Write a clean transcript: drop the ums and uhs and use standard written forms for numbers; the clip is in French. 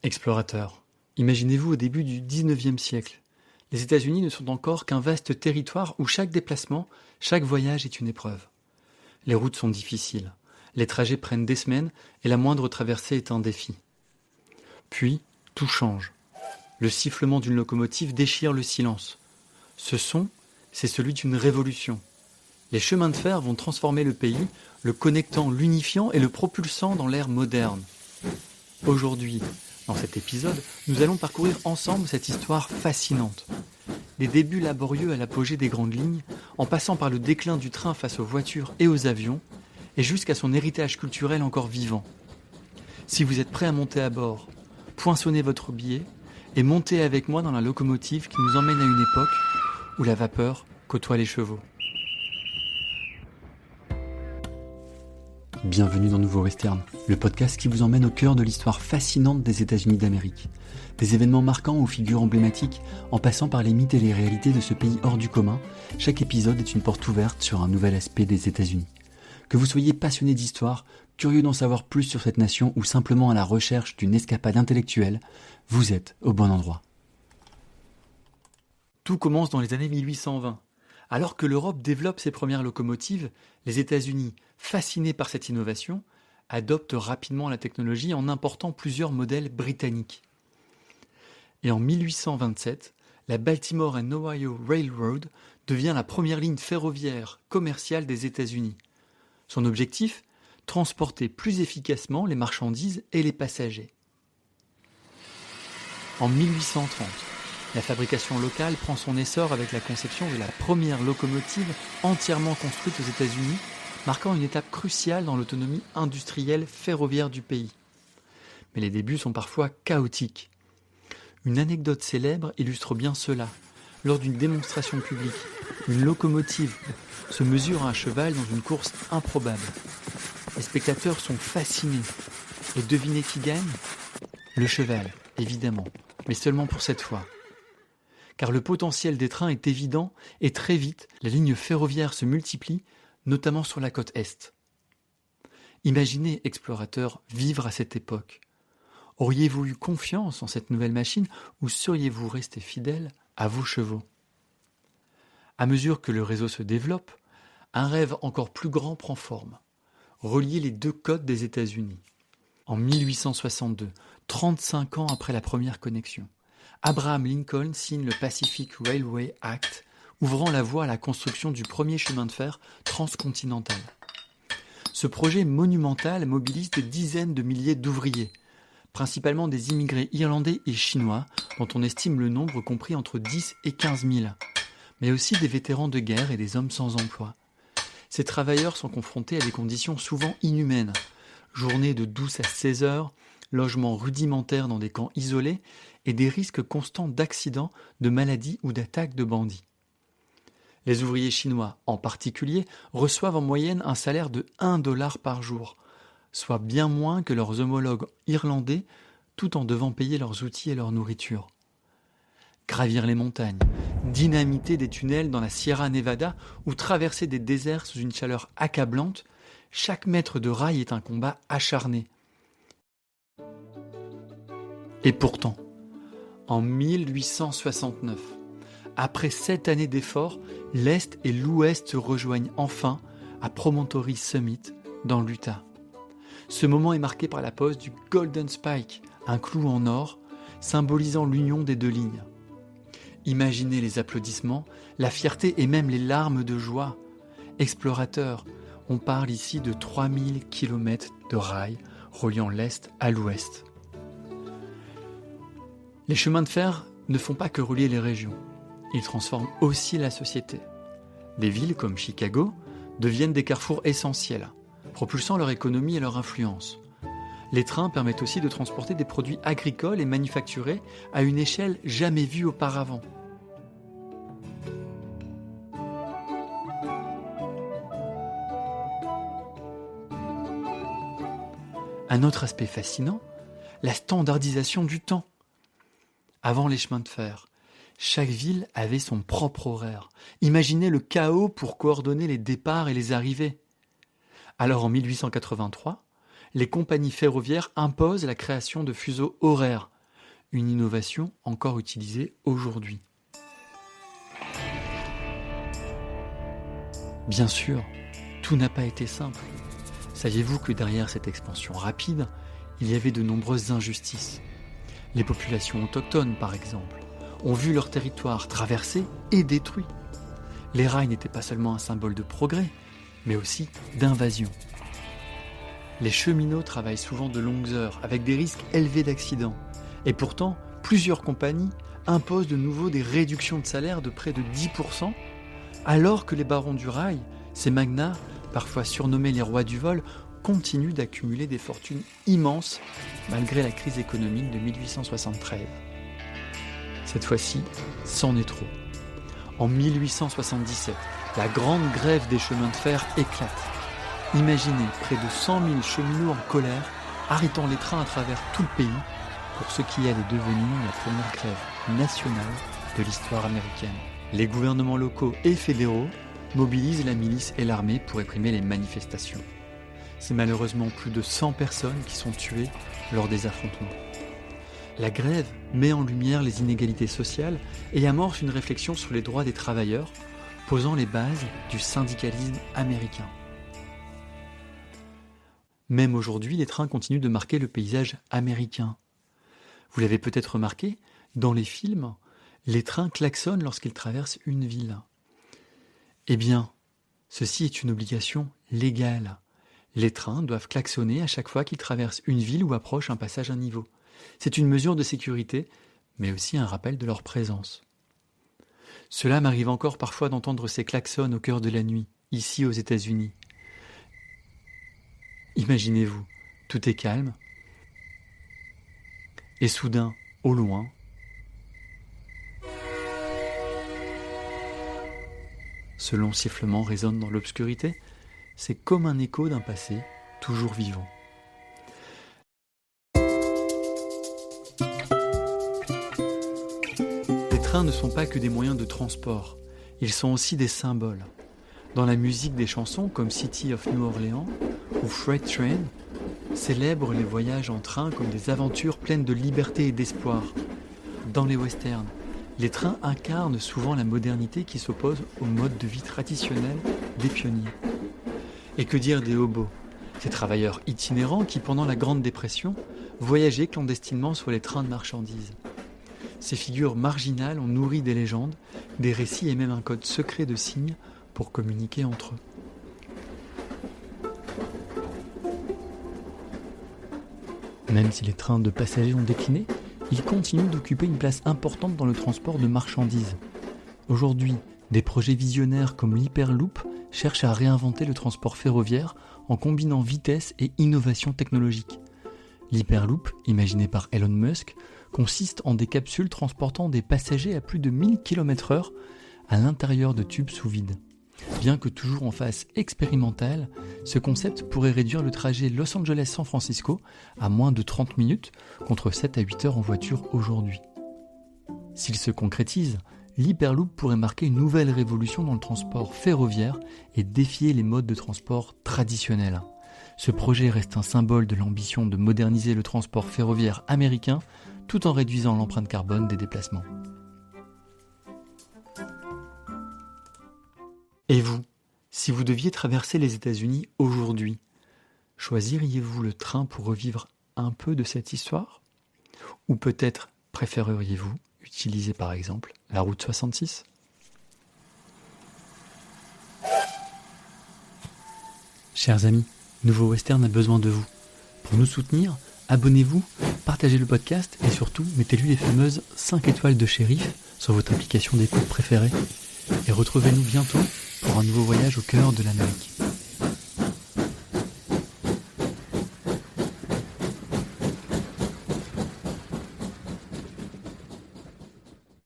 Explorateurs, imaginez-vous au début du XIXe siècle. Les États-Unis ne sont encore qu'un vaste territoire où chaque déplacement, chaque voyage est une épreuve. Les routes sont difficiles, les trajets prennent des semaines et la moindre traversée est un défi. Puis, tout change. Le sifflement d'une locomotive déchire le silence. Ce son, c'est celui d'une révolution. Les chemins de fer vont transformer le pays, le connectant, l'unifiant et le propulsant dans l'ère moderne. Aujourd'hui, dans cet épisode, nous allons parcourir ensemble cette histoire fascinante. Des débuts laborieux à l'apogée des grandes lignes, en passant par le déclin du train face aux voitures et aux avions, et jusqu'à son héritage culturel encore vivant. Si vous êtes prêt à monter à bord, poinçonnez votre billet et montez avec moi dans la locomotive qui nous emmène à une époque où la vapeur côtoie les chevaux. Bienvenue dans Nouveau Western, le podcast qui vous emmène au cœur de l'histoire fascinante des États-Unis d'Amérique. Des événements marquants aux figures emblématiques, en passant par les mythes et les réalités de ce pays hors du commun, chaque épisode est une porte ouverte sur un nouvel aspect des États-Unis. Que vous soyez passionné d'histoire, curieux d'en savoir plus sur cette nation ou simplement à la recherche d'une escapade intellectuelle, vous êtes au bon endroit. Tout commence dans les années 1820. Alors que l'Europe développe ses premières locomotives, les États-Unis, fascinés par cette innovation, adoptent rapidement la technologie en important plusieurs modèles britanniques. Et en 1827, la Baltimore and Ohio Railroad devient la première ligne ferroviaire commerciale des États-Unis. Son objectif ? Transporter plus efficacement les marchandises et les passagers. En 1830, la fabrication locale prend son essor avec la conception de la première locomotive entièrement construite aux États-Unis, marquant une étape cruciale dans l'autonomie industrielle ferroviaire du pays. Mais les débuts sont parfois chaotiques. Une anecdote célèbre illustre bien cela. Lors d'une démonstration publique, une locomotive se mesure à un cheval dans une course improbable. Les spectateurs sont fascinés. Et devinez qui gagne ? Le cheval, évidemment, mais seulement pour cette fois. Car le potentiel des trains est évident et très vite, les lignes ferroviaires se multiplient, notamment sur la côte Est. Imaginez, explorateurs, vivre à cette époque. Auriez-vous eu confiance en cette nouvelle machine ou seriez-vous resté fidèle à vos chevaux ? À mesure que le réseau se développe, un rêve encore plus grand prend forme. Relier les deux côtes des États-Unis. En 1862, 35 ans après la première connexion, Abraham Lincoln signe le Pacific Railway Act, ouvrant la voie à la construction du premier chemin de fer transcontinental. Ce projet monumental mobilise des dizaines de milliers d'ouvriers, principalement des immigrés irlandais et chinois, dont on estime le nombre compris entre 10 et 15 000, mais aussi des vétérans de guerre et des hommes sans emploi. Ces travailleurs sont confrontés à des conditions souvent inhumaines, journées de 12 à 16 heures, logements rudimentaires dans des camps isolés et des risques constants d'accidents, de maladies ou d'attaques de bandits. Les ouvriers chinois, en particulier, reçoivent en moyenne un salaire de $1 par jour, soit bien moins que leurs homologues irlandais, tout en devant payer leurs outils et leur nourriture. Gravir les montagnes, dynamiter des tunnels dans la Sierra Nevada ou traverser des déserts sous une chaleur accablante, chaque mètre de rail est un combat acharné. Et pourtant, en 1869, après 7 années d'efforts, l'Est et l'Ouest se rejoignent enfin à Promontory Summit, dans l'Utah. Ce moment est marqué par la pose du Golden Spike, un clou en or, symbolisant l'union des deux lignes. Imaginez les applaudissements, la fierté et même les larmes de joie. Explorateurs, on parle ici de 3000 km de rails reliant l'Est à l'Ouest. Les chemins de fer ne font pas que relier les régions, ils transforment aussi la société. Des villes comme Chicago deviennent des carrefours essentiels, propulsant leur économie et leur influence. Les trains permettent aussi de transporter des produits agricoles et manufacturés à une échelle jamais vue auparavant. Un autre aspect fascinant, la standardisation du temps. Avant les chemins de fer, chaque ville avait son propre horaire. Imaginez le chaos pour coordonner les départs et les arrivées. Alors en 1883, les compagnies ferroviaires imposent la création de fuseaux horaires, une innovation encore utilisée aujourd'hui. Bien sûr, tout n'a pas été simple. Saviez-vous que derrière cette expansion rapide, il y avait de nombreuses injustices ? Les populations autochtones, par exemple, ont vu leur territoire traversé et détruit. Les rails n'étaient pas seulement un symbole de progrès, mais aussi d'invasion. Les cheminots travaillent souvent de longues heures, avec des risques élevés d'accidents. Et pourtant, plusieurs compagnies imposent de nouveau des réductions de salaire de près de 10%, alors que les barons du rail, ces magnats, parfois surnommés les rois du vol, continuent d'accumuler des fortunes immenses malgré la crise économique de 1873. Cette fois-ci, c'en est trop. En 1877, la grande grève des chemins de fer éclate. Imaginez près de 100 000 cheminots en colère, arrêtant les trains à travers tout le pays pour ce qui allait devenir la première grève nationale de l'histoire américaine. Les gouvernements locaux et fédéraux mobilisent la milice et l'armée pour réprimer les manifestations. C'est malheureusement plus de 100 personnes qui sont tuées lors des affrontements. La grève met en lumière les inégalités sociales et amorce une réflexion sur les droits des travailleurs, posant les bases du syndicalisme américain. Même aujourd'hui, les trains continuent de marquer le paysage américain. Vous l'avez peut-être remarqué, dans les films, les trains klaxonnent lorsqu'ils traversent une ville. Eh bien, ceci est une obligation légale. Les trains doivent klaxonner à chaque fois qu'ils traversent une ville ou approchent un passage à niveau. C'est une mesure de sécurité, mais aussi un rappel de leur présence. Cela m'arrive encore parfois d'entendre ces klaxons au cœur de la nuit, ici aux États-Unis. Imaginez-vous, tout est calme, et soudain, au loin, ce long sifflement résonne dans l'obscurité. C'est comme un écho d'un passé toujours vivant. Les trains ne sont pas que des moyens de transport, ils sont aussi des symboles. Dans la musique, des chansons comme City of New Orleans ou Freight Train célèbrent les voyages en train comme des aventures pleines de liberté et d'espoir. Dans les westerns, les trains incarnent souvent la modernité qui s'oppose au mode de vie traditionnel des pionniers. Et que dire des hobos, ces travailleurs itinérants qui, pendant la Grande Dépression, voyageaient clandestinement sur les trains de marchandises. Ces figures marginales ont nourri des légendes, des récits et même un code secret de signes pour communiquer entre eux. Même si les trains de passagers ont décliné, ils continuent d'occuper une place importante dans le transport de marchandises. Aujourd'hui, des projets visionnaires comme l'Hyperloop cherchent à réinventer le transport ferroviaire en combinant vitesse et innovation technologique. L'Hyperloop, imaginé par Elon Musk, consiste en des capsules transportant des passagers à plus de 1000 km/h à l'intérieur de tubes sous vide. Bien que toujours en phase expérimentale, ce concept pourrait réduire le trajet Los Angeles-San Francisco à moins de 30 minutes contre 7 à 8 heures en voiture aujourd'hui. S'il se concrétise, l'Hyperloop pourrait marquer une nouvelle révolution dans le transport ferroviaire et défier les modes de transport traditionnels. Ce projet reste un symbole de l'ambition de moderniser le transport ferroviaire américain tout en réduisant l'empreinte carbone des déplacements. Et vous, si vous deviez traverser les États-Unis aujourd'hui, choisiriez-vous le train pour revivre un peu de cette histoire ? Ou peut-être préféreriez-vous utiliser par exemple la route 66 ? Chers amis, Nouveau Western a besoin de vous. Pour nous soutenir, abonnez-vous, partagez le podcast et surtout mettez-lui les fameuses 5 étoiles de shérif sur votre application d'écoute préférée. Et retrouvez-nous bientôt pour un nouveau voyage au cœur de l'Amérique.